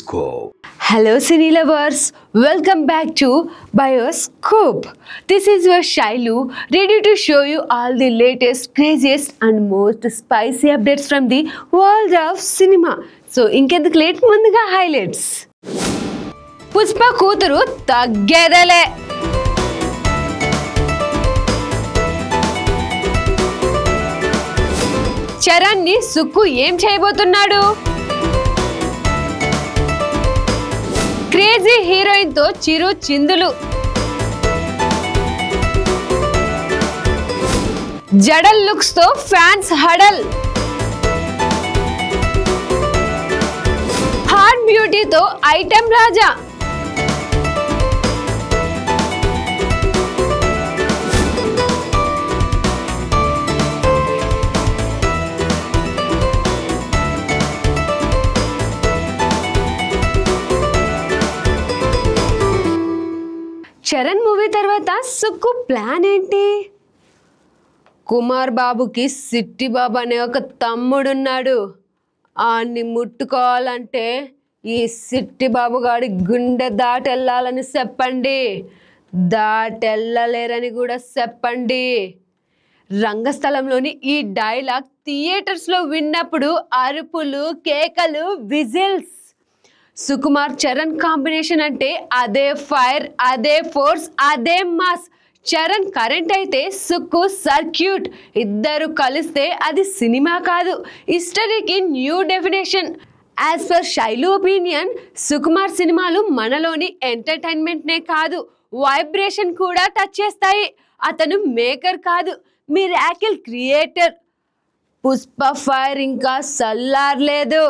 Bioscope. Hello Cine lovers, welcome back to Bioscope. This is your Shailu, ready to show you all the latest, craziest and most spicy updates from the world of cinema. So ఇంకెందుకు late ముందుగా highlights. Pushpa కూతురు తగ్గేదలే. చరణ్ ని సుక్కు ఏం చేయబోతున్నాడు? Crazy heroine తో చిరు చిందులు. జడల్ looks తో fans హడల్. Heart beauty తో ఐటెం రాజా. చరణ్ మూవీ తర్వాత సుక్కు ప్లాన్ ఏంటి? కుమార్ బాబుకి సిట్టి బాబు అనే ఒక తమ్ముడున్నాడు. ఆన్ని ముట్టుకోవాలంటే ఈ సిట్టి బాబు గాడి గుండె దాటెళ్ళాలని చెప్పండి. దాటెళ్ళలేరని కూడా చెప్పండి. రంగస్థలంలోని ఈ డైలాగ్ థియేటర్స్లో విన్నప్పుడు అరుపులు, కేకలు, విజిల్స్. సుకుమార్ చరణ్ కాంబినేషన్ అంటే అదే ఫైర్, అదే ఫోర్స్, అదే మాస్. చరణ్ కరెంట్ అయితే సుక్కు సర్క్యూట్. ఇద్దరు కలిస్తే అది సినిమా కాదు, హిస్టరీకి new definition. As per Shailu opinion, Sukumar సినిమాలు మనలోని ఎంటర్టైన్మెంట్నే కాదు, వైబ్రేషన్ కూడా టచ్ చేస్తాయి. అతను మేకర్ కాదు, మిరాకిల్ క్రియేటర్. పుష్ప ఫైర్ ఇంకా సల్లార్లేదు.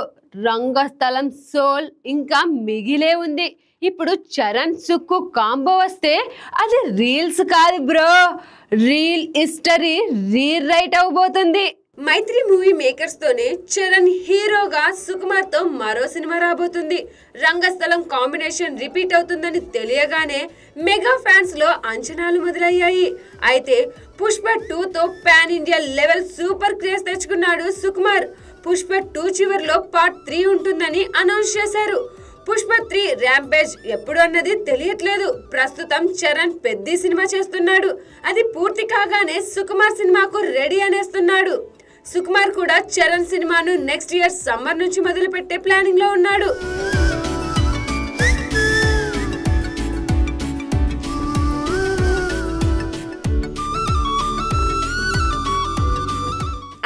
రంగస్థలం సోల్ ఇంకా మిగిలే ఉంది. ఇప్పుడు చరణ్ సుక్కు కాంబో వస్తే అది రీల్స్ కాదు బ్రో, రీల్ హిస్టరీ రీరైట్ అవబోతుంది. మైత్రి మూవీ మేకర్స్ తోనే చరణ్ హీరోగా సుకుమార్ తో మరో సినిమా రాబోతుంది. రంగస్థలం కాంబినేషన్ రిపీట్ అవుతుందని తెలియగానే మెగా ఫ్యాన్స్ లో అంచనాలు మొదలయ్యాయి. అయితే పుష్ప 2 తో pan India level super craze తెచ్చుకున్నాడు సుకుమార్. పుష్ప 2 చివరిలో పార్ట్ 3 ఉంటుందని అనౌన్స్ చేశారు. పుష్ప 3 ర్యాంపేజ్ ఎప్పుడు అన్నది తెలియట్లేదు. ప్రస్తుతం చరణ్ పెద్ద సినిమా చేస్తున్నాడు. అది పూర్తి కాగానే సుకుమార్ సినిమాకు రెడీ అనేస్తున్నాడు. సుకుమార్ కూడా చరణ్ సినిమాను నెక్స్ట్ ఇయర్ సమ్మర్ నుంచి మొదలు పెట్టే ప్లానింగ్ లో ఉన్నాడు.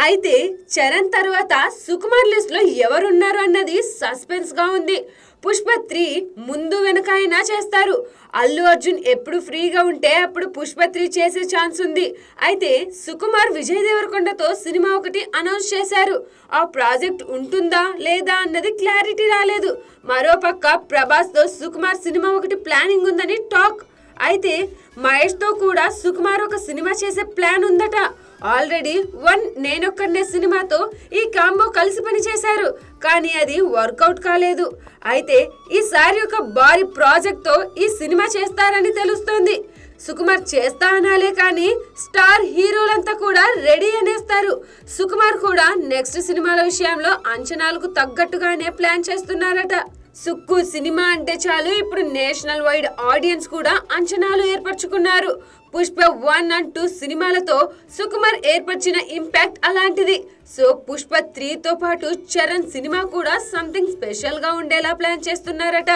అయితే చరణ్ తర్వాత సుకుమార్ లిస్ట్ లో ఎవరున్నారు అన్నది సస్పెన్స్ గా ఉంది. పుష్ప 3 ముందు వెనక అయినా చేస్తారు. అల్లు అర్జున్ ఎప్పుడు ఫ్రీగా ఉంటే అప్పుడు పుష్ప 3 చేసే ఛాన్స్ ఉంది. అయితే సుకుమార్ విజయ్ దేవరకొండతో సినిమా ఒకటి అనౌన్స్ చేశారు. ఆ ప్రాజెక్ట్ ఉంటుందా లేదా అన్నది క్లారిటీ రాలేదు. మరోపక్క ప్రభాస్ తో సుకుమార్ సినిమా ఒకటి ప్లానింగ్ ఉందని టాక్. అయితే మహేష్ తో కూడా సుకుమార్ ఒక సినిమా చేసే ప్లాన్ ఉందట. ఆల్రెడీ నేనొక్కనే సినిమాతో ఈ కాంబో కలిసి పని చేశారు, కానీ అది వర్కౌట్ కాలేదు. అయితే ఈసారి ఒక భారీ ప్రాజెక్ట్ తో ఈ సినిమా చేస్తారని తెలుస్తోంది. సుకుమార్ చేస్తా అనాలే కానీ స్టార్ హీరోలంతా కూడా రెడీ అనేస్తారు. సుకుమార్ కూడా నెక్స్ట్ సినిమాల విషయంలో అంచనాలకు తగ్గట్టుగానే ప్లాన్ చేస్తున్నారట. సుక్కు సినిమా అంటే చాలు ఇప్పుడు నేషనల్ వైడ్ ఆడియన్స్ కూడా అంచనాలు ఏర్పరచుకున్నారు. పుష్ప 1 and 2 సినిమాలతో సుకుమార్ ఏర్పరిచిన ఇంపాక్ట్ అలాంటిది. సో పుష్ప 3 తో పాటు చరణ్ సినిమా కూడా సంథింగ్ స్పెషల్ గా ఉండేలా ప్లాన్ చేస్తున్నారట.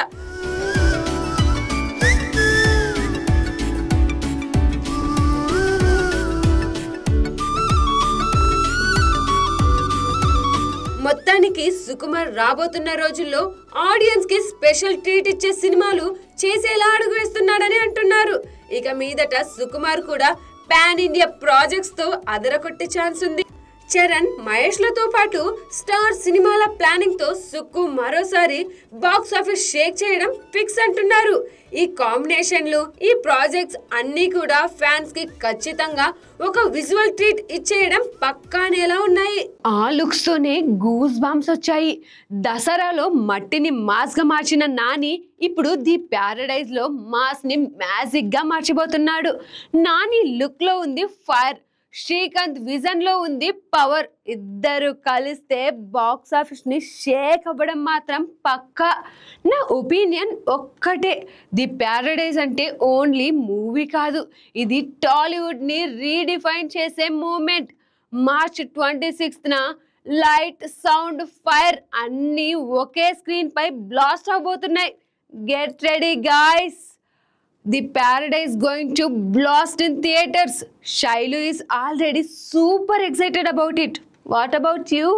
మొత్తానికి సుకుమార్ రాబోతున్న రోజుల్లో ఆడియన్స్ కి స్పెషల్ ట్రీట్ ఇచ్చే సినిమాలు చేసేలా అడుగు వేస్తున్నాడని అంటున్నారు. ఇక మీదట సుకుమార్ కూడా పాన్ ఇండియా ప్రాజెక్ట్స్ తో అదరకొట్టే ఛాన్స్ ఉంది. చరణ్, మహేష్ లతో పాటు స్టార్ సినిమాల ప్లానింగ్ తో సుక్కు మరోసారి బాక్స్ ఆఫీస్ షేక్ చేయడం ఫిక్స్ అంటున్నారు. ఈ కాంబినేషన్లు, ఈ ప్రాజెక్ట్స్ అన్నీ కూడా ఫ్యాన్స్ కి ఖచ్చితంగా ఒక విజువల్ ట్రీట్ ఇచ్చేయడం పక్కానేలా ఉన్నాయి. ఆ లుక్స్ తోనే గూస్ బాంబ్స్ వచ్చాయి. దసరాలో మట్టిని మాస్ గా మార్చిన నాని ఇప్పుడు ది ప్యారడైజ్ లో మాస్ ని మ్యాజిక్ గా మార్చిపోతున్నాడు. నాని లుక్ లో ఉంది ఫైర్, శ్రీకాంత్ విజన్ లో ఉంది పవర్. ఇద్దరు కలిస్తే బాక్స్ ఆఫీస్ ని షేక్ అవ్వడం మాత్రం పక్కా. నా ఒపీనియన్ ఒక్కటే, ది ప్యారడైజ్ అంటే ఓన్లీ మూవీ కాదు, ఇది టాలీవుడ్ ని రీడిఫైన్ చేసే మూమెంట్. మార్చ్ 26న లైట్, సౌండ్, ఫైర్ అన్నీ ఒకే స్క్రీన్ పై బ్లాస్ట్ అవబోతున్నాయి. Get ready guys, the paradise going to blast in theaters. Shailu is already super excited about it. What about you?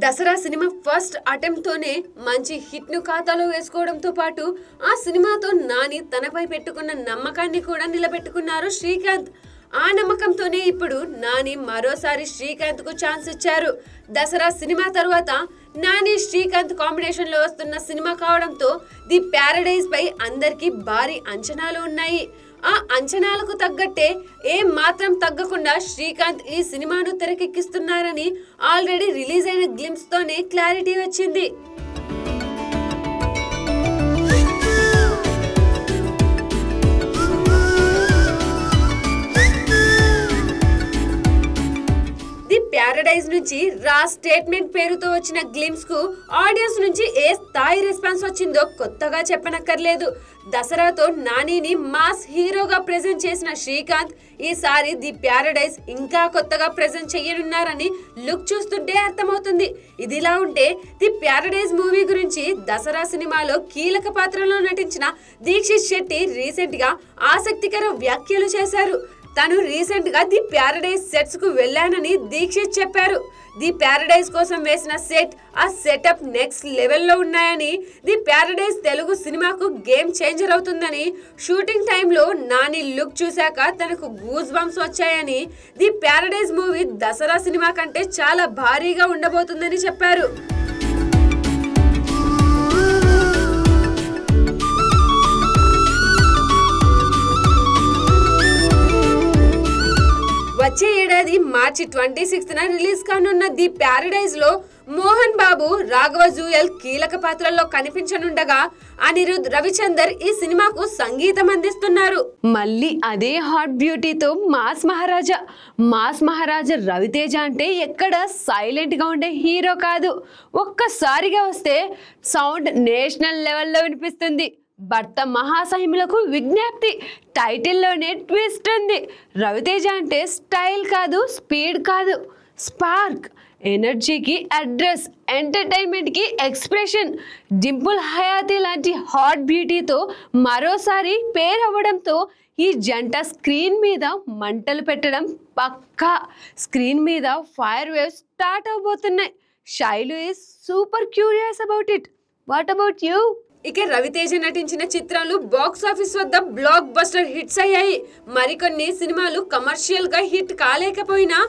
Dasara సినిమా ఫస్ట్ అటెంప్ట్ తోనే మంచి హిట్ ను ఖాతాలో వేసుకోవడంతో పాటు ఆ సినిమాతో నాని తనపై పెట్టుకున్న నమ్మకాన్ని కూడా నిలబెట్టుకున్నారు శ్రీకాంత్. ఆ నమ్మకంతోనే ఇప్పుడు నాని మరోసారి శ్రీకాంత్ కు ఛాన్స్ ఇచ్చారు. దసరా సినిమా తర్వాత నాని శ్రీకాంత్ కాంబినేషన్ లో వస్తున్న సినిమా కావడంతో ది ప్యారడైజ్ పై అందరికీ భారీ అంచనాలు ఉన్నాయి. ఆ అంచనాలకు తగ్గట్టే ఏం మాత్రం తగ్గకుండా శ్రీకాంత్ ఈ సినిమాను తెరకెక్కిస్తున్నారని ఆల్రెడీ రిలీజ్ అయిన గ్లింప్స్ తోనే క్లారిటీ వచ్చింది. ప్యారడైజ్ నుంచి రా స్టేట్మెంట్ పేరుతో వచ్చిన గ్లిమ్స్ కు ఆడియన్స్ నుంచి ఏ స్థాయి రెస్పాన్స్ వచ్చిందో కొత్తగా చెప్పనక్కర్లేదు. దసరాతో నానిని మాస్ హీరోగా ప్రెజెంట్ చేసిన శ్రీకాంత్ ఈసారి ది ప్యారడైజ్ ఇంకా కొత్తగా ప్రెజెంట్ చేయనున్నారని లుక్ చూస్తుంటే అర్థమవుతుంది. ఇదిలా ఉంటే ది ప్యారడైజ్ మూవీ గురించి దసరా సినిమాలో కీలక పాత్రలో నటించిన దీక్షిత్ శెట్టి రీసెంట్ గా ఆసక్తికర వ్యాఖ్యలు చేశారు. తను రీసెంట్ గా ది ప్యారడైజ్ సెట్స్ కు వెళ్ళానని దీక్షిత్ చెప్పారు. ది ప్యారడైజ్ కోసం వేసిన సెట్, ఆ సెటప్ నెక్స్ట్ లెవెల్లో ఉన్నాయని, ది ప్యారడైజ్ తెలుగు సినిమాకు గేమ్ చేంజర్ అవుతుందని, షూటింగ్ టైంలో నాని లుక్ చూశాక తనకు గూస్ బంప్స్ వచ్చాయని, the Paradise movie Dasara cinema కంటే చాలా భారీగా ఉండబోతుందని చెప్పారు. వచ్చే ఏడాది మార్చి 26న రిలీజ్ కానున్న ది ప్యారడైజ్ లో మోహన్ బాబు, రాఘవ జూయల్ కీలక పాత్రల్లో కనిపించనుండగా అనిరుద్ రవిచందర్ ఈ సినిమాకు సంగీతం అందిస్తున్నారు. మళ్ళీ అదే హాట్ బ్యూటీతో మాస్ మహారాజా రవితేజ అంటే ఎక్కడ సైలెంట్ గా ఉండే హీరో కాదు. ఒక్కసారిగా వస్తే సౌండ్ నేషనల్ లెవెల్లో వినిపిస్తుంది. భర్త మహాసహిములకు విజ్ఞప్తి టైటిల్లోనే ట్విస్ట్ ఉంది. రవితేజ అంటే స్టైల్ కాదు, స్పీడ్ కాదు, స్పార్క్, ఎనర్జీకి అడ్రస్, ఎంటర్టైన్మెంట్కి ఎక్స్ప్రెషన్. డింపుల్ హయాతి లాంటి హాట్ బ్యూటీతో మరోసారి పేరు అవ్వడంతో ఈ జంట స్క్రీన్ మీద మంటలు పెట్టడం పక్కా. స్క్రీన్ మీద fire waves start అవబోతున్నాయి. Shailu is super curious about it. What about you? ఇక రవితేజ నటించిన చిత్రాలు బాక్స్ ఆఫీస్ వద్ద బ్లాక్ బస్టర్ హిట్స్ అయ్యాయి. మరికొన్ని సినిమాలు కమర్షియల్ గా హిట్ కాలేకపోయినా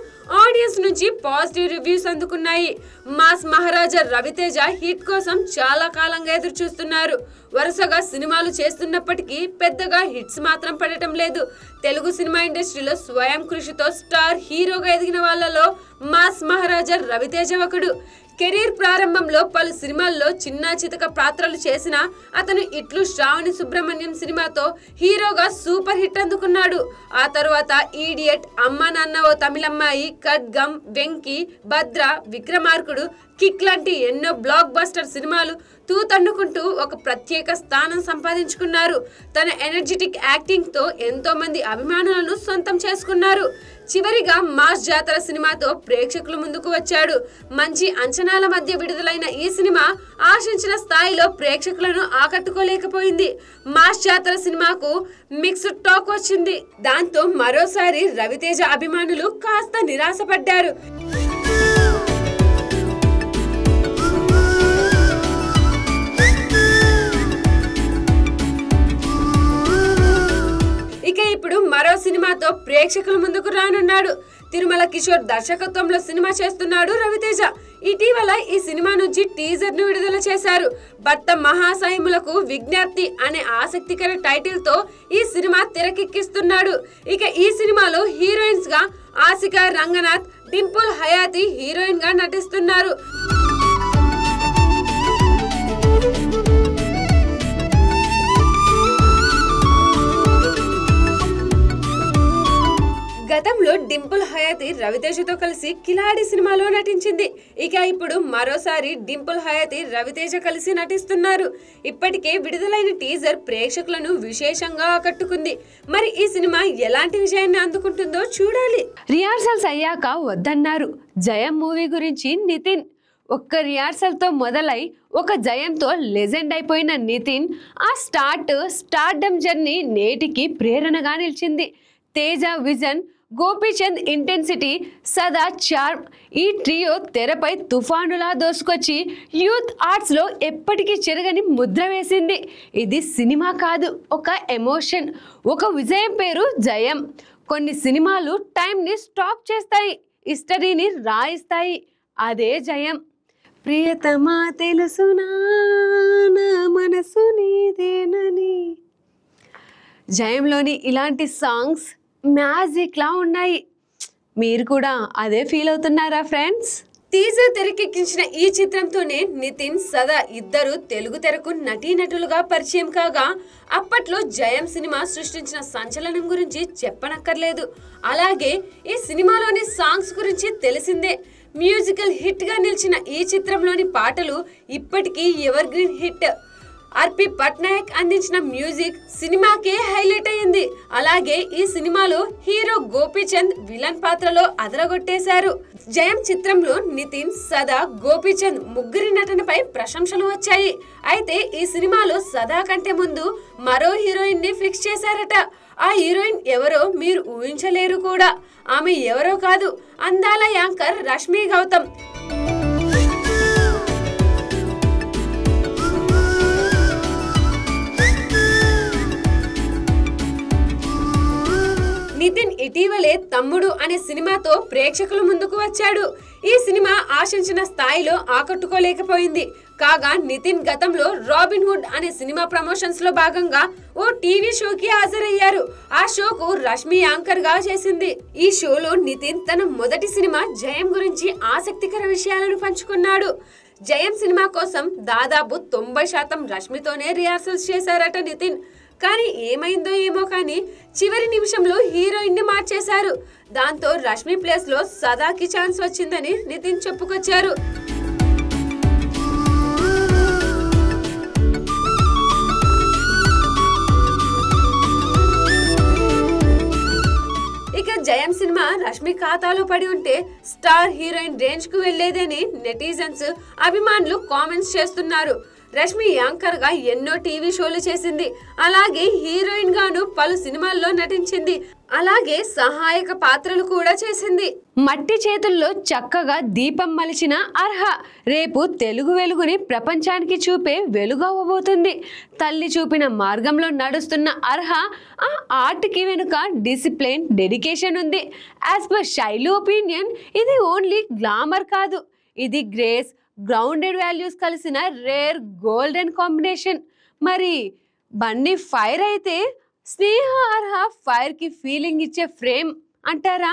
ఆడియన్స్ నుంచి పాజిటివ్ రివ్యూస్ అందుకున్నాయి. మాస్ మహారాజా రవితేజ హిట్ కోసం చాలా కాలంగా ఎదురు చూస్తున్నారు. వరుసగా సినిమాలు చేస్తున్నప్పటికీ పెద్దగా హిట్స్ మాత్రం పడటం లేదు. తెలుగు సినిమా ఇండస్ట్రీలో స్వయం కృషితో స్టార్ హీరోగా ఎదిగిన వాళ్ళలో మాస్ మహారాజా రవితేజ ఒకడు. కెరీర్ ప్రారంభంలో పలు సినిమాల్లో చిన్న చితక పాత్రలు చేసిన అతను ఇట్లు శ్రావణి సుబ్రహ్మణ్యం సినిమాతో హీరోగా సూపర్ హిట్ అందుకున్నాడు. ఆ తరువాత ఈడియట్, అమ్మ నాన్న ఓ తమిళమ్మాయి, ఖడ్గం, వెంకీ, భద్ర, విక్రమార్కుడు, కిక్ లాంటి ఎన్నో బ్లాక్ బస్టర్ సినిమాలు తూతన్నుకుంటూ ఒక ప్రత్యేక స్థానం సంపాదించుకున్నారు. తన ఎనర్జెటిక్ యాక్టింగ్ తో ఎంతో మంది అభిమానులను సొంతం చేసుకున్నారు. చివరిగా మాస్ జాతర సినిమాతో ప్రేక్షకుల ముందుకు వచ్చాడు. మంచి అంచనాల మధ్య విడుదలైన ఈ సినిమా ఆశించిన స్థాయిలో ప్రేక్షకులను ఆకట్టుకోలేకపోయింది. మాస్ జాతర సినిమాకు మిక్స్డ్ టాక్ వచ్చింది. దాంతో మరోసారి రవితేజ అభిమానులు కాస్త నిరాశపడ్డారు. ఇక ఇప్పుడు మరో సినిమాతో ప్రేక్షకుల ముందుకు రానున్నాడు. తిరుమల కిషోర్ దర్శకత్వంలో సినిమా చేస్తున్నాడు రవితేజ. ఇటీవల ఈ సినిమా నుంచి టీజర్ ను విడుదల చేశారు. భర్త మహాసహిములకు విజ్ఞప్తి అనే ఆసక్తికర టైటిల్ తో ఈ సినిమా తెరకెక్కిస్తున్నాడు. ఇక ఈ సినిమాలో హీరోయిన్స్ గా ఆసికా రంగనాథ్, డింపుల్ హయాతి హీరోయిన్ గా నటిస్తున్నారు. గతంలో డింపుల్ హయాతి రవితేజతో కలిసి కిలాడి సినిమాలో నటించింది. ఇక ఇప్పుడు మరోసారి డింపుల్ హయాతి రవితేజ కలిసి నటిస్తున్నారు. ఇప్పటికే విడుదలైన టీజర్ ప్రేక్షకులను విశేషంగా ఆకట్టుకుంది. మరి ఈ సినిమా ఎలాంటి విజయాన్ని అందుకుంటుందో చూడాలి. రిహార్సల్స్ అయ్యాక వద్దన్నారు. జయం మూవీ గురించి నితిన్ ఒక్క రిహార్సల్తో మొదలై ఒక జయంతో లెజెండ్ అయిపోయిన నితిన్ ఆ స్టార్డమ్ జర్నీ నేటికి ప్రేరణగా నిలిచింది. తేజ విజన్, గోపీచంద్ ఇంటెన్సిటీ, సదా చార్మ్ ఈ ట్రియో తెరపై తుఫానులా దోసుకొచ్చి యూత్ ఆర్ట్స్లో ఎప్పటికీ చెరగని ముద్ర వేసింది. ఇది సినిమా కాదు, ఒక ఎమోషన్. ఒక విజయం పేరు జయం. కొన్ని సినిమాలు టైంని స్టాప్ చేస్తాయి, హిస్టరీని రాయిస్తాయి. అదే జయం. ప్రియతమా తెలుసునా నా మనసు నీదేనని. జయంలోని ఇలాంటి సాంగ్స్ మ్యాజిక్లా ఉన్నాయి. మీరు కూడా అదే ఫీల్ అవుతున్నారా ఫ్రెండ్స్? టీజర్ తెరకెక్కించిన ఈ చిత్రంతోనే నితిన్, సదా ఇద్దరు తెలుగు తెరకు నటీనటులుగా పరిచయం కాగా అప్పట్లో జయం సినిమా సృష్టించిన సంచలనం గురించి చెప్పనక్కర్లేదు. అలాగే ఈ సినిమాలోని సాంగ్స్ గురించి తెలిసిందే. మ్యూజికల్ హిట్ గా నిలిచిన ఈ చిత్రంలోని పాటలు ఇప్పటికీ ఎవర్ గ్రీన్ హిట్. ఆర్పి పట్నాయక్ అందించిన మ్యూజిక్ సినిమాకే హైలైట్ అయింది. అలాగే ఈ సినిమాలో హీరో గోపీచంద్ విలన్ పాత్రలో అదరగొట్టేశారు. జయం చిత్రంలో నితిన్, సదా, గోపీచంద్ ముగ్గురి నటనపై ప్రశంసలు వచ్చాయి. అయితే ఈ సినిమాలో సదా కంటే ముందు మరో హీరోయిన్ ని ఫిక్స్ చేశారట. ఆ హీరోయిన్ ఎవరో మీరు ఊహించలేరు కూడా. ఆమె ఎవరో కాదు, అందాల యాంకర్ రష్మి గౌతమ్. నితిన్ ఇటీవలే తమ్ముడు అనే సినిమాతో ప్రేక్షకుల ముందుకు వచ్చాడు. ఈ సినిమా ఆశించిన స్థాయిలో ఆకట్టుకోలేకపోయింది. కాగా నితిన్ గతంలో రాబిన్ హుడ్ అనే సినిమా ప్రమోషన్స్ లో భాగంగా ఓ టీవీ షోకి హాజరయ్యారు. ఆ షోకు రష్మి యాంకర్ గా చేసింది. ఈ షోలో నితిన్ తన మొదటి సినిమా జయం గురించి ఆసక్తికర విషయాలను పంచుకున్నాడు. జయం సినిమా కోసం దాదాపు 90% రష్మితోనే రిహార్సల్స్ చేశారట నితిన్. కానీ ఏమైందో ఏమో కానీ చివరి నిమిషంలో హీరోయిన్ ని మార్చేశారు. దాంతో రష్మి ప్లేస్ లో సదాకి ఛాన్స్ వచ్చిందని నితిన్ చెప్పుకొచ్చారు. ఇక జయం సినిమా రష్మి ఖాతాలో పడి ఉంటే స్టార్ హీరోయిన్ రేంజ్ కు వెళ్లేదని నెటిజన్స్, అభిమానులు కామెంట్స్ చేస్తున్నారు. రష్మి యాంకర్ గా ఎన్నో టీవీ షోలు చేసింది. అలాగే హీరోయిన్ గాను పలు సినిమాల్లో నటించింది. అలాగే సహాయక పాత్రలు కూడా చేసింది. మట్టి చేతుల్లో చక్కగా దీపం మలిచిన అర్హ రేపు తెలుగు వెలుగుని ప్రపంచానికి చూపే వెలుగు అవ్వబోతుంది. తల్లి చూపిన మార్గంలో నడుస్తున్న అర్హ ఆ ఆర్ట్కి వెనుక డిసిప్లిన్, డెడికేషన్ ఉంది. యాజ్ పర్ శైలు ఒపీనియన్ ఇది ఓన్లీ గ్లామర్ కాదు, ఇది గ్రేస్, గ్రౌండెడ్ వాల్యూస్ కలిసిన రేర్ గోల్డెన్ కాంబినేషన్. మరి బన్నీ ఫైర్ అయితే స్నేహ అర్హ ఫైర్ కి ఫీలింగ్ ఇచ్చే ఫ్రేమ్ అంటారా?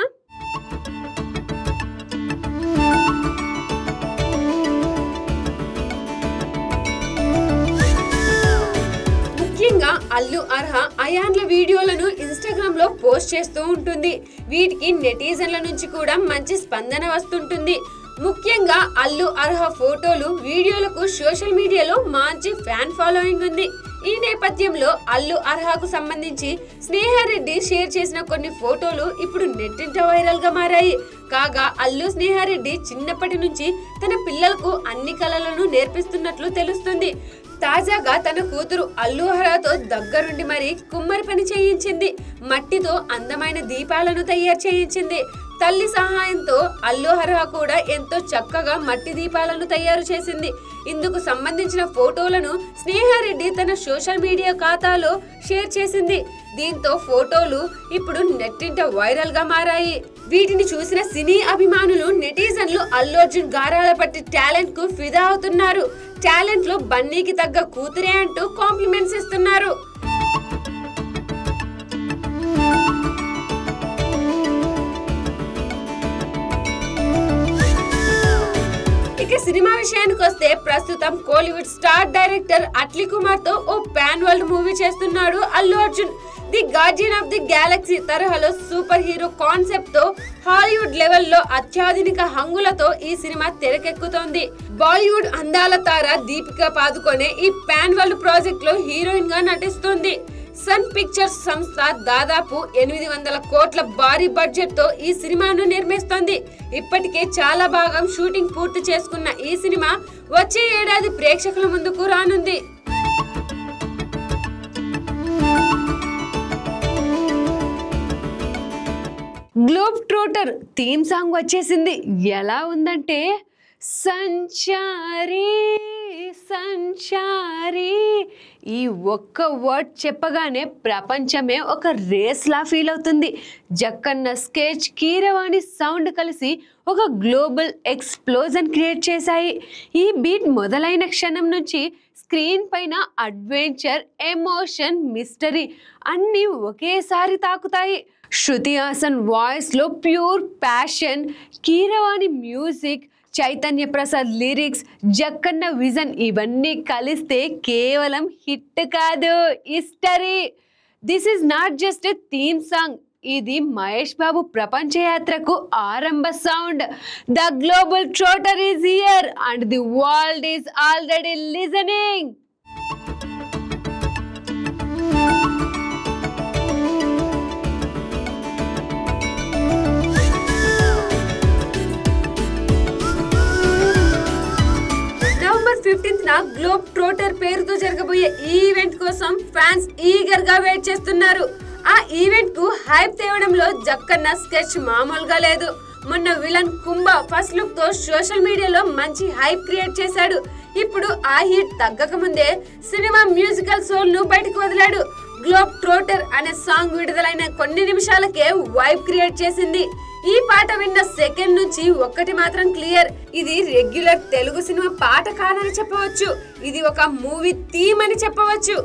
ముఖ్యంగా అల్లు అర్హ అయాన్ల వీడియోలను ఇన్స్టాగ్రామ్ లో పోస్ట్ చేస్తూ ఉంటుంది. వీటికి నెటిజన్ల నుంచి కూడా మంచి స్పందన వస్తుంటుంది. ముఖ్యంగా అల్లు అర్హ ఫోటోలు, వీడియోలకు సోషల్ మీడియాలో మంచి ఫ్యాన్ ఫాలోయింగ్ ఉంది. ఈ నేపథ్యంలో అల్లు అర్హకు సంబంధించి స్నేహారెడ్డి షేర్ చేసిన కొన్ని ఫోటోలు ఇప్పుడు నెట్టింట వైరల్ గా మారాయి. కాగా అల్లు స్నేహారెడ్డి చిన్నప్పటి నుంచి తన పిల్లలకు అన్ని కళలను నేర్పిస్తున్నట్లు తెలుస్తుంది. తాజాగా తన కూతురు అల్లు అర్హతో దగ్గరుండి మరి కుమ్మరి పని చేయించింది. మట్టితో అందమైన దీపాలను తయారు చేయించింది. తల్లి సహాయంతో అల్లు అర్హ కూడా ఎంతో చక్కగా మట్టి దీపాలను తయారు చేసింది. ఇందుకు సంబంధించిన ఫోటోలను స్నేహారెడ్డి తన సోషల్ మీడియా ఖాతాలో షేర్ చేసింది. దీంతో ఫోటోలు ఇప్పుడు నెట్టింట వైరల్ గా మారాయి. వీటిని చూసిన సినీ అభిమానులు, నెటిజన్లు అల్లు అర్జున్ గారాల పట్టి టాలెంట్ కు ఫిదా అవుతున్నారు. టాలెంట్ లో బన్నీకి తగ్గ కూతురే అంటూ కాంప్లిమెంట్స్ ఇస్తున్నారు. ఇక సినిమా విషయానికి వస్తే ప్రస్తుతం కోలీవుడ్ స్టార్ డైరెక్టర్ అట్లీ కుమార్ తో ఓ పాన్ వరల్డ్ మూవీ చేస్తున్నాడు Allu Arjun. The Guardian of the Galaxy తరహాలో సూపర్ హీరో కాన్సెప్ట్ తో హాలీవుడ్ లెవెల్లో అత్యాధునిక హంగులతో ఈ సినిమా తెరకెక్కుతోంది. బాలీవుడ్ అందాల తార దీపికా పాదుకొనే ఈ పాన్ వరల్డ్ ప్రాజెక్ట్ లో హీరోయిన్ గా నటిస్తుంది. సన్ పిక్చర్స్ సంస్థ దాదాపు 800 కోట్ల భారీ బడ్జెట్ తో ఈ సినిమాను నిర్మిస్తోంది. ఇప్పటికే చాలా భాగం షూటింగ్ పూర్తి చేసుకున్న ఈ సినిమా వచ్చే ఏడాది ప్రేక్షకుల ముందుకు రానుంది. గ్లోబ్ ట్రోటర్ థీమ్ సాంగ్ వచ్చేసింది. ఎలా ఉందంటే సంచారి సంచారి, ఈ ఒక్క వర్డ్ చెప్పగానే ప్రపంచమే ఒక రేస్లా ఫీల్ అవుతుంది. జక్కన్న స్కెచ్, కీరవాణి సౌండ్ కలిసి ఒక గ్లోబల్ ఎక్స్ప్లోజన్ క్రియేట్ చేశాయి. ఈ బీట్ మొదలైన క్షణం నుంచి స్క్రీన్ పైన అడ్వెంచర్, ఎమోషన్, మిస్టరీ అన్నీ ఒకేసారి తాకుతాయి. శృతి హాసన్ వాయిస్ లో pure passion, Keeravani music, Chaitanya Prasad lyrics, Jakkanna vision ఇవన్నీ కలిస్తే కేవలం హిట్ కాదు, history. This is not just a theme song, ఇది మహేష్ బాబు ప్రపంచ యాత్రకు ఆరంభ sound. The global trotter is here and the world is already listening. November 15th globe trotter పేరుతో జరగబోయే ఈ ఈవెంట్ కోసం ఫ్యాన్స్ ఈగర్ గా వెయిట్ చేస్తున్నారు. ఆ ఈవెంట్ కు హైప్ తేవడంలో జక్కన్న స్కెచ్ మామూలుగా లేదు. మొన్న విలన్ కుంభ ఫస్ట్ లుక్ తో సోషల్ మీడియాలో మంచి హైప్ క్రియేట్ చేశాడు. ఇప్పుడు ఆ హిట్ తగ్గక ముందే సినిమా మ్యూజికల్ సోల్ ను బయటకు వదిలాడు. గ్లోబ్ ట్రోటర్ అనే సాంగ్ విడుదలైన కొన్ని నిమిషాలకే వైబ్ క్రియేట్ చేసింది. ఈ పాట విన్న సెకండ్ నుంచి ఒక్కటి మాత్రం క్లియర్, ఇది రెగ్యులర్ తెలుగు సినిమా పాట కాదని చెప్పవచ్చు, ఇది ఒక మూవీ థీమ్ అని చెప్పవచ్చు.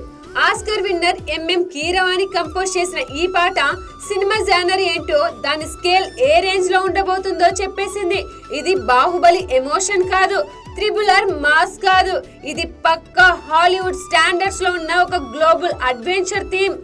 Oscar winner MM Keeravani compose చేసిన ఈ పాట సినిమా జానర్ ఏంటో, దాని స్కేల్ ఏ రేంజ్ లో ఉండబోతుందో చెప్పేసింది. ఇది బాహుబలి ఎమోషన్ కాదు, త్రిబులర్ మాస్ కాదు, ఇది పక్కా హాలీవుడ్ స్టాండర్డ్స్ లో ఉన్న ఒక global adventure theme.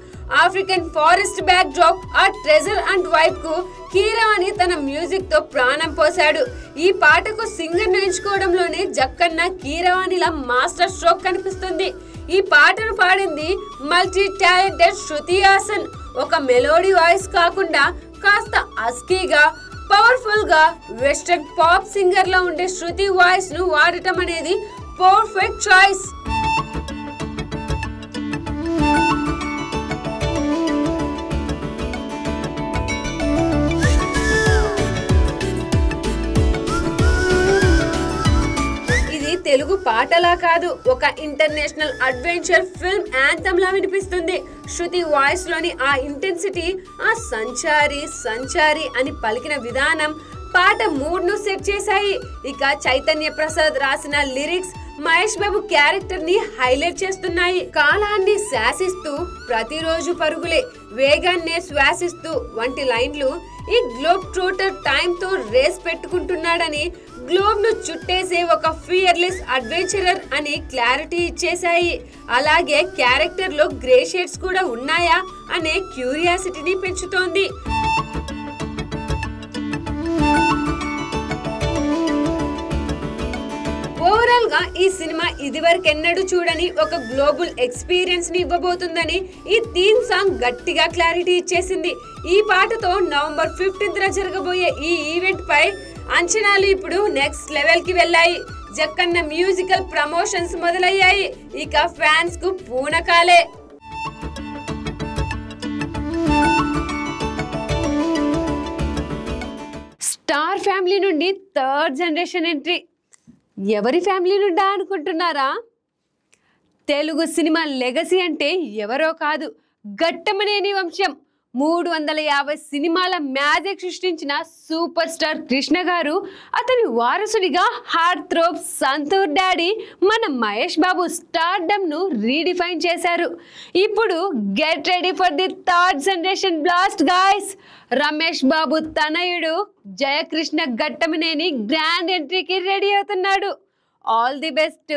African forest back drop, ఆ ట్రెజర్ అండ్ వైబ్ కు కీరవాణి తన మ్యూజిక్ తో ప్రాణం పోశాడు. ఈ పాటకు సింగర్ ను ఎంచుకోవడంలోనే జక్కన్న కీరవాణిలా మాస్టర్ స్ట్రోక్ కనిపిస్తుంది. ఈ పాటను పాడింది మల్టీ టాలెంటెడ్ శృతి హాసన్. ఒక మెలోడీ వాయిస్ కాకుండా కాస్త అస్కీగా, పవర్ఫుల్ గా వెస్టర్న్ పాప్ సింగర్ లా ఉండే శృతి వాయిస్ ను వాడటం అనేది పర్ఫెక్ట్ చాయిస్. తెలుగు పాటలా కాదు, ఒక ఇంటర్నేషనల్ అడ్వెంచర్ ఫిల్మ్ యాంథమ్ లా వినిపిస్తుంది. శృతి వాయిస్ లోని ఆ ఇంటెన్సిటీ, ఆ సంచారి సంచారి అని పలికిన విధానం పాట మూడ్ ను సెట్ చేశాయి. ఇక చైతన్య ప్రసాద్ రాసిన లిరిక్స్ మహేష్ బాబు క్యారెక్టర్ ని హైలైట్ చేస్తున్నాయి. కాలాన్ని శాసిస్తూ ప్రతిరోజు పరుగులే, వేగాన్నే శ్వాసిస్తూ వంటి లైన్లు ఈ గ్లోబ్ ట్రోటర్ టైం తో రేస్ పెట్టుకుంటున్నాడని, గ్లోబ్ ను చుట్టేసే ఒక ఫియర్లెస్ అడ్వెంచరర్ అని క్లారిటీ ఇచ్చేశాయి. అలాగే క్యారెక్టర్ లో గ్రే షేడ్స్ కూడా ఉన్నాయా అనే క్యూరియాసిటీని పెంచుతోంది. ఓవరాల్ గా ఈ సినిమా ఇదివరకెన్నడూ చూడని ఒక గ్లోబల్ ఎక్స్పీరియన్స్ ని ఇవ్వబోతుందని ఈ థీమ్ సాంగ్ గట్టిగా క్లారిటీ ఇచ్చేసింది. ఈ పాటతో నవంబర్ 15th జరగబోయే ఈ ఈవెంట్ పై అంచనాలు ఇప్పుడు నెక్స్ట్ లెవెల్ కి వెళ్ళాయి. జక్కన్న మ్యూజికల్ ప్రమోషన్స్ మొదలయ్యాయి. ఇక ఫ్యాన్స్ కు పూనకాలే. స్టార్ ఫ్యామిలీ నుండి థర్డ్ జనరేషన్ ఎంట్రీ. ఎవరి ఫ్యామిలీ నుండా అనుకుంటున్నారా? తెలుగు సినిమా లెగసీ అంటే ఎవరో కాదు, ఘట్టమనేని వంశం. 350 సినిమాల మ్యాజిక్ సృష్టించిన సూపర్ స్టార్ కృష్ణ గారు, అతని వారసుడిగా హార్ట్ థ్రోబ్ సంతూర్ డాడీ మన మహేష్ బాబు స్టార్డమ్ ను రీడిఫైన్ చేశారు. ఇప్పుడు get ready for the third generation blast guys. Ramesh Babu తనయుడు జయకృష్ణ ఘట్టమనేని గ్రాండ్ ఎంట్రీకి రెడీ అవుతున్నాడు. All the best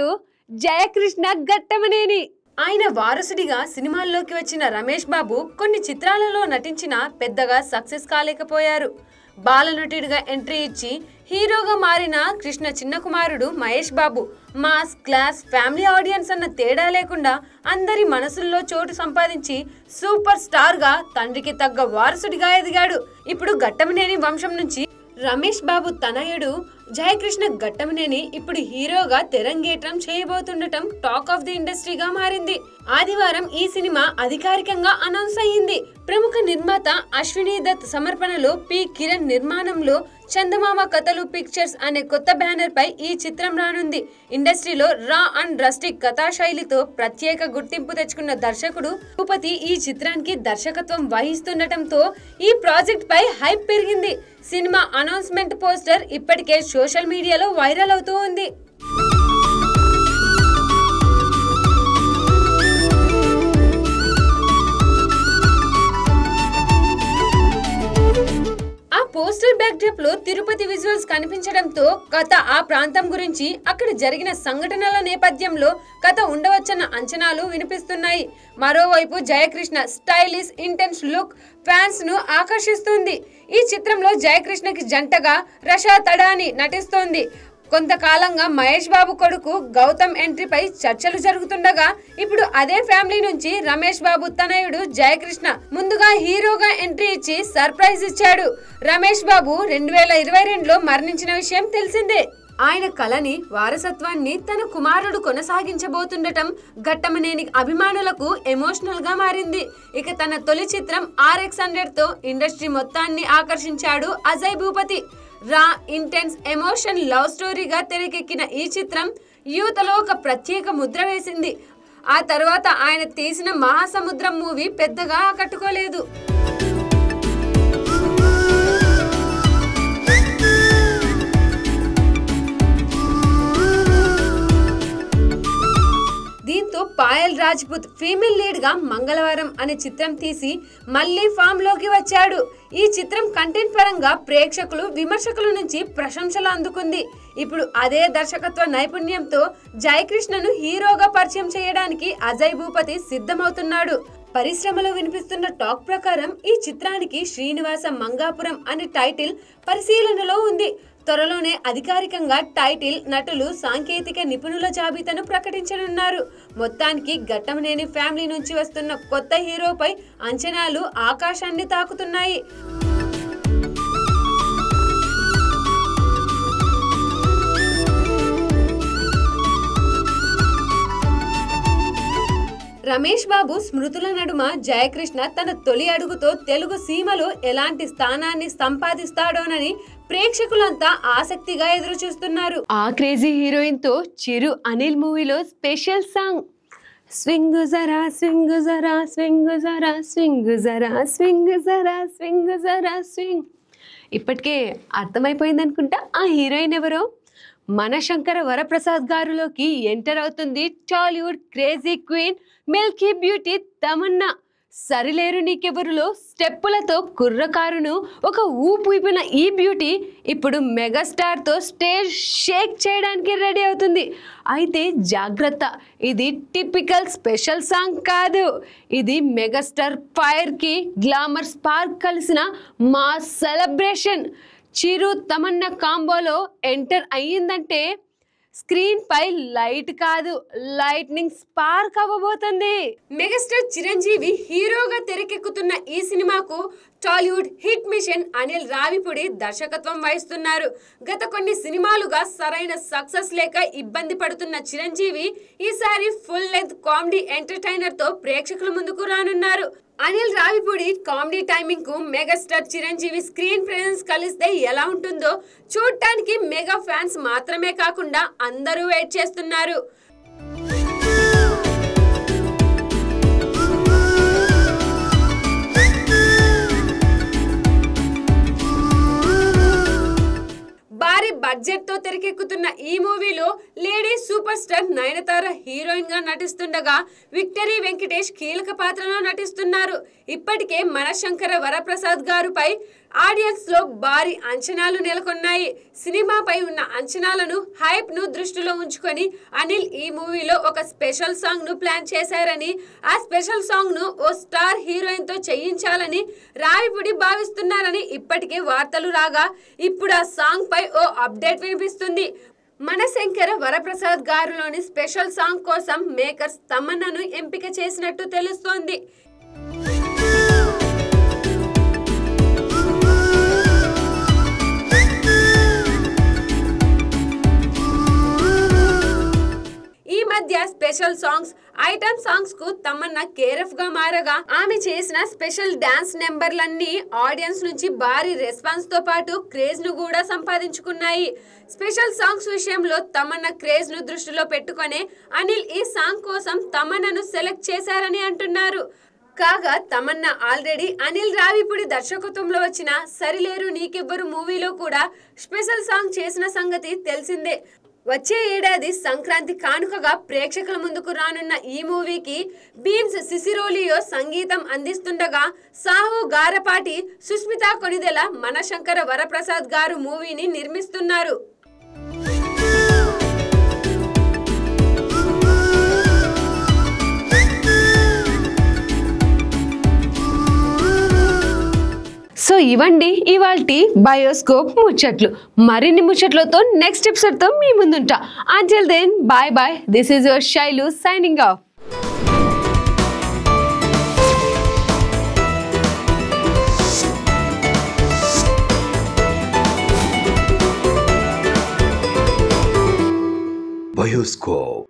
Jayakrishna Ghattamaneni. ఆయన వారసుడిగా సినిమాల్లోకి వచ్చిన రమేష్ బాబు కొన్ని చిత్రాలలో నటించిన పెద్దగా సక్సెస్ కాలేకపోయారు. బాలనటుడిగా ఎంట్రీ ఇచ్చి హీరోగా మారిన కృష్ణ చిన్న కుమారుడు Mahesh Babu mass class family audience అన్న తేడా లేకుండా అందరి మనసుల్లో చోటు సంపాదించి సూపర్ స్టార్ గా తండ్రికి తగ్గ వారసుడిగా ఎదిగాడు. ఇప్పుడు ఘట్టమనేని వంశం నుంచి రమేష్ బాబు తనయుడు జయకృష్ణ ఘట్టమనేని ఇప్పుడు హీరోగా తెరంగేట్రం చేయబోతుండటం టాక్ ఆఫ్ ది ఇండస్ట్రీగా మారింది. ఆదివారం ఈ సినిమా అధికారికంగా అనౌన్స్ అయ్యింది. ప్రముఖ నిర్మాత అశ్విని దత్ సమర్పణలో పి కిరణ్ నిర్మాణంలో చందమామ కథలు పిక్చర్స్ అనే కొత్త బ్యానర్ పై ఈ చిత్రం రానుంది. ఇండస్ట్రీలో రా అండ్ రస్టిక్ కథా శైలితో ప్రత్యేక గుర్తింపు తెచ్చుకున్న దర్శకుడు భూపతి ఈ చిత్రానికి దర్శకత్వం వహిస్తుండటంతో ఈ ప్రాజెక్ట్ పై హైప్ పెరిగింది. సినిమా అనౌన్స్మెంట్ పోస్టర్ ఇప్పటికే సోషల్ మీడియాలో వైరల్ అవుతూ ఉంది. పోస్టర్ బ్యాక్డ్రాప్ లో తిరుపతి విజువల్స్ కనిపించడంతో కథ ఆ ప్రాంతం గురించి అక్కడ జరిగిన సంఘటనల నేపథ్యంలో కథ ఉండవచ్చన్న అంచనాలు వినిపిస్తున్నాయి. మరోవైపు Jayakrishna stylish intense look fans ను ఆకర్షిస్తుంది. ఈ చిత్రంలో జయకృష్ణకి జంటగా రషా తడాని నటిస్తోంది. కొంతకాలంగా మహేష్ బాబు కొడుకు గౌతమ్ ఎంట్రీపై చర్చలు జరుగుతుండగా ఇప్పుడు అదే ఫ్యామిలీ నుంచి రమేష్ బాబు తనయుడు జయకృష్ణ ముందుగా హీరోగా ఎంట్రీ ఇచ్చి సర్ప్రైజ్ ఇచ్చాడు. రమేష్ బాబు 2022లో మరణించిన విషయం తెలిసిందే. ఆయన కళని వారసత్వాన్ని తన కుమారుడు కొనసాగించబోతుండటం ఘట్టమనేని అభిమానులకు ఎమోషనల్ గా మారింది. ఇక తన తొలి చిత్రం RX100 తో ఇండస్ట్రీ మొత్తాన్ని ఆకర్షించాడు అజయ్ భూపతి. రా ఇంటెన్స్ ఎమోషన్ లవ్ స్టోరీగా తెరకెక్కిన ఈ చిత్రం యూత్లో ఒక ప్రత్యేక ముద్ర వేసింది. ఆ తర్వాత ఆయన తీసిన మహాసముద్రం మూవీ పెద్దగా ఆకట్టుకోలేదు. దీంతో పాయల్ రాజ్పుత్ ఫీమేల్ లీడ్ గా మంగళవారం అనే చిత్రం తీసి మళ్ళీ ఫామ్ లోకి వచ్చాడు. ఈ చిత్రం కంటెంట్ పరంగా ప్రేక్షకులు విమర్శకుల నుంచి ప్రశంసలు అందుకుంది. ఇప్పుడు అదే దర్శకత్వ నైపుణ్యంతో జయకృష్ణను హీరోగా పరిచయం చేయడానికి అజయ్ భూపతి సిద్ధమవుతున్నాడు. పరిశ్రమలో వినిపిస్తున్న టాక్ ప్రకారం ఈ చిత్రానికి శ్రీనివాస మంగాపురం అనే టైటిల్ పరిశీలనలో ఉంది. త్వరలోనే అధికారికంగా టైటిల్, నటులు, సాంకేతిక నిపుణుల జాబితాను ప్రకటించనున్నారు. మొత్తానికి ఘట్టమనేని ఫ్యామిలీ నుంచి వస్తున్న కొత్త హీరోపై అంచనాలు ఆకాశాన్ని తాకుతున్నాయి. రమేష్ బాబు స్మృతుల నడుమ జయకృష్ణ తన తొలి అడుగుతో తెలుగు సీమలో ఎలాంటి స్థానాన్ని సంపాదిస్తాడోనని ప్రేక్షకులంతా ఆసక్తిగా ఎదురు చూస్తున్నారు. ఆ క్రేజీ హీరోయిన్ తో చిరు అనిల్ మూవీలో స్పెషల్ సాంగ్ స్వింగ్ జరా స్వింగ్ జరా స్వింగ్ జరా స్వింగ్ జరా స్వింగ్ జరా స్వింగ్ జరా స్వింగ్. ఇప్పటికే అర్థమైపోయింది అనుకుంటా ఆ హీరోయిన్ ఎవరో. మన శంకర వరప్రసాద్ గారులోకి ఎంటర్ అవుతుంది Tollywood crazy queen milky beauty Tamannaah. సరిలేరు నీకెవరులో స్టెప్పులతో కుర్రకారును ఒక ఊపిన ఈ బ్యూటీ ఇప్పుడు మెగాస్టార్ తో స్టేజ్ షేక్ చేయడానికి రెడీ అవుతుంది. అయితే జాగ్రత్త, ఇది టిపికల్ స్పెషల్ సాంగ్ కాదు. ఇది మెగాస్టార్ ఫైర్ కి గ్లామర్ స్పార్క్ కలిసిన మా సెలబ్రేషన్. చిరు తమన్నా కాంబోలో ఎంటర్ అయ్యిందంటే స్క్రీన్ పై లైట్ కాదు, లైట్నింగ్ స్పార్క్ అవ్వబోతుంది. మెగాస్టార్ చిరంజీవి హీరోగా తెరకెక్కుతున్న ఈ సినిమాకు టాలీవుడ్ హిట్ మిషన్ అనిల్ రావిపూడి దర్శకత్వం వహిస్తున్నారు. గత కొన్ని సినిమాలుగా సరైన సక్సెస్ లేక ఇబ్బంది పడుతున్న చిరంజీవి ఈసారి ఫుల్ లెంత్ కామెడీ ఎంటర్టైనర్ తో ప్రేక్షకుల ముందుకు రానున్నారు. అనిల్ రావిపూడి కామెడీ టైమింగ్ కు మెగాస్టార్ చిరంజీవి స్క్రీన్ ప్రెజెన్స్ కలిస్తే ఎలా ఉంటుందో చూడటానికి మెగా ఫ్యాన్స్ మాత్రమే కాకుండా అందరూ వెయిట్ చేస్తున్నారు. భారీ బడ్జెట్ తో తెరకెక్కుతున్న ఈ మూవీలో lady super star Nayanthara heroine గా నటిస్తుండగా విక్టరీ వెంకటేష్ కీలక పాత్రలో నటిస్తున్నారు. ఇప్పటికే మనశంకర వరప్రసాద్ గారుపై ఆడియన్స్ లో భారీ అంచనాలు నెలకొన్నాయి. సినిమాపై ఉన్న అంచనాలను హైప్ ను దృష్టిలో ఉంచుకొని అనిల్ ఈ మూవీలో ఒక స్పెషల్ సాంగ్ ను ప్లాన్ చేశారని, ఆ స్పెషల్ సాంగ్ ను ఓ స్టార్ హీరోయిన్ తో చేయించాలని రావిపూడి భావిస్తున్నారని ఇప్పటికే వార్తలు రాగా ఇప్పుడు ఆ సాంగ్ పై ఓ అప్డేట్ వినిపిస్తుంది. మనశంకర వరప్రసాద్ గారులోని స్పెషల్ సాంగ్ కోసం మేకర్స్ తమన్నాను ఎంపిక చేసినట్టు తెలుస్తోంది. స్పెషల్ సాంగ్స్ ఐటమ్ సాంగ్స్ కు తమన్నా కేరఫ్ గా మారగా ఆమె చేసిన స్పెషల్ డాన్స్ నెంబర్లన్నీ ఆడియన్స్ నుంచి భారీ రెస్పాన్స్ తో పాటు క్రేజ్ ను కూడా సంపాదించుకున్నాయి. స్పెషల్ సాంగ్స్ విషయంలో తమన్నా క్రేజ్ ను దృష్టిలో పెట్టుకునే అనిల్ ఈ సాంగ్ కోసం తమన్నాను సెలెక్ట్ చేశారని అంటున్నారు. కాగా తమన్నా ఆల్రెడీ అనిల్ రావిపూడి దర్శకత్వంలో వచ్చిన సరిలేరు నీకెవ్వరు మూవీలో కూడా స్పెషల్ సాంగ్ చేసిన సంగతి తెలిసిందే. వచ్చే ఏడాది సంక్రాంతి కానుకగా ప్రేక్షకుల ముందుకు రానున్న ఈ మూవీకి బీమ్స్ సిసిరోలియో సంగీతం అందిస్తుండగా సాహు గారపాటి, సుస్మిత కొనిదెల, మనశంకర వరప్రసాద్ గారు మూవీని నిర్మిస్తున్నారు. సో ఇవండి ఇవాల్టి బయోస్కోప్ ముచ్చట్లు. మరిన్ని ముచ్చట్లతో నెక్స్ట్ ఎపిసోడ్తో మీ ముందుంటా. Until then bye bye. This is your Shailu signing off. Bioscope.